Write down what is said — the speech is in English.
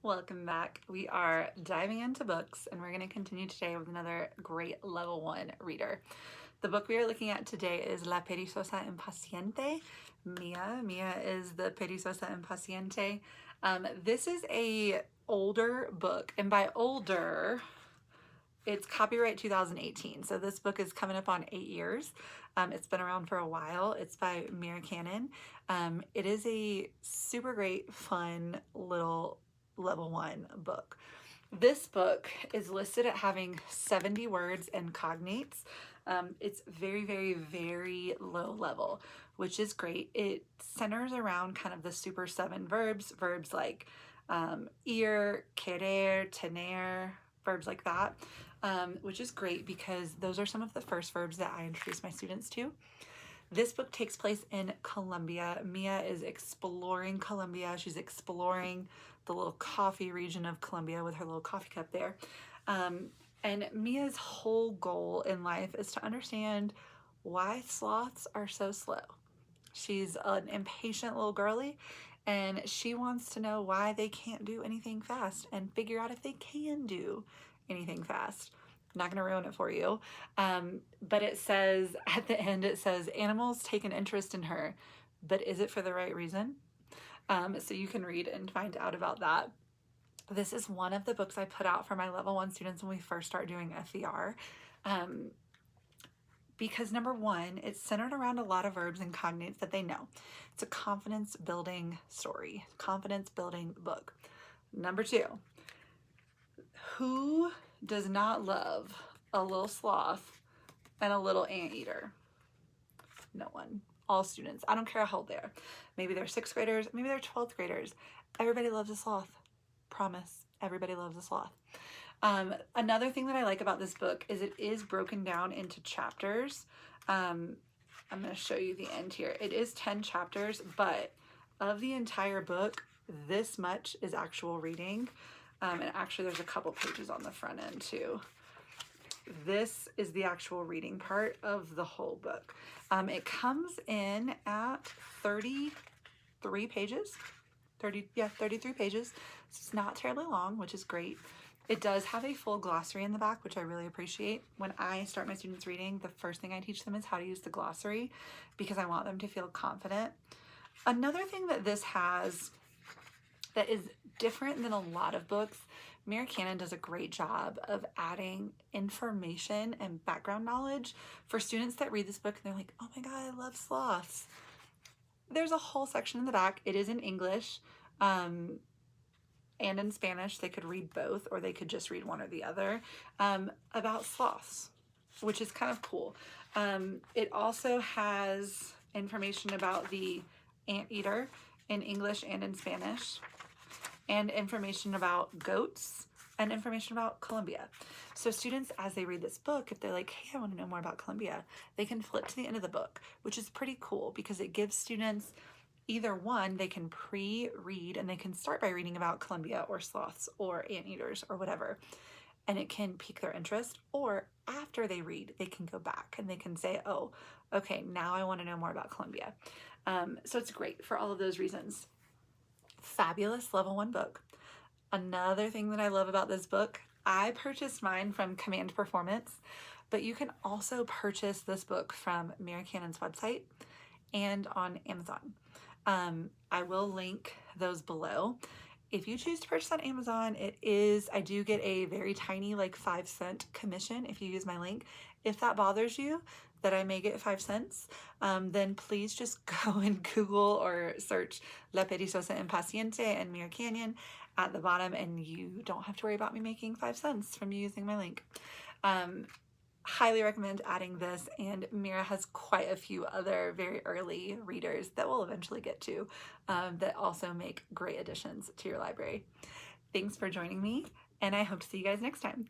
Welcome back. We are diving into books and we're going to continue today with another great level 1 reader. The book we are looking at today is La perezosa impaciente. Mia is the perezosa impaciente. This is a older book, and by older, it's copyright 2018. So this book is coming up on 8 years. It's been around for a while. It's by Mira Canion. It is a super great, fun little level 1 book. This book is listed at having 70 words and cognates. It's very, very, very low level, which is great. It centers around kind of the super 7 verbs like ir, querer, tener, verbs like that, which is great because those are some of the first verbs that I introduce my students to. This book takes place in Colombia. Mia is exploring Colombia. She's exploring the little coffee region of Colombia with her little coffee cup there. And Mia's whole goal in life is to understand why sloths are so slow. She's an impatient little girly, and she wants to know why they can't do anything fast and figure out if they can do anything fast. I'm not going to ruin it for you, but it says at the end, it says animals take an interest in her, but is it for the right reason? So you can read and find out about that. This is one of the books I put out for my level 1 students when we first start doing FER. Because number 1, it's centered around a lot of verbs and cognates that they know. It's a confidence building story, confidence building book. Number 2, who does not love a little sloth and a little anteater? No one. All students. I don't care how old they are. Maybe they're 6th graders, maybe they're 12th graders. Everybody loves a sloth. Promise. Everybody loves a sloth. Another thing that I like about this book is it is broken down into chapters. I'm going to show you the end here. It is 10 chapters, but of the entire book, this much is actual reading. And actually there's a couple pages on the front end too. This is the actual reading part of the whole book. It comes in at 33 pages. 33 pages. So it's not terribly long, which is great. It does have a full glossary in the back, which I really appreciate. When I start my students reading, the first thing I teach them is how to use the glossary because I want them to feel confident. Another thing that this has that is different than a lot of books, Mira Canion does a great job of adding information and background knowledge for students that read this book and they're like, oh my God, I love sloths. There's a whole section in the back. It is in English and in Spanish. They could read both, or they could just read one or the other, about sloths, which is kind of cool. It also has information about the anteater in English and in Spanish, and information about goats, and information about Colombia. So students, as they read this book, if they're like, hey, I want to know more about Colombia, they can flip to the end of the book, which is pretty cool because it gives students either one, they can pre-read and they can start by reading about Colombia or sloths or anteaters or whatever, and it can pique their interest, or after they read, they can go back and they can say, oh, okay, now I want to know more about Colombia. So it's great for all of those reasons. Fabulous level 1 book. Another thing that I love about this book, I purchased mine from Command Performance, but you can also purchase this book from Mira Canion's website and on Amazon. I will link those below. If you choose to purchase on Amazon, I do get a very tiny, like 5-cent commission if you use my link. If that bothers you, that I may get 5 cents, then please just go and Google or search La perezosa impaciente and Mira Canion at the bottom, and you don't have to worry about me making 5 cents from you using my link. Highly recommend adding this, and Mira has quite a few other very early readers that we'll eventually get to that also make great additions to your library. Thanks for joining me, and I hope to see you guys next time.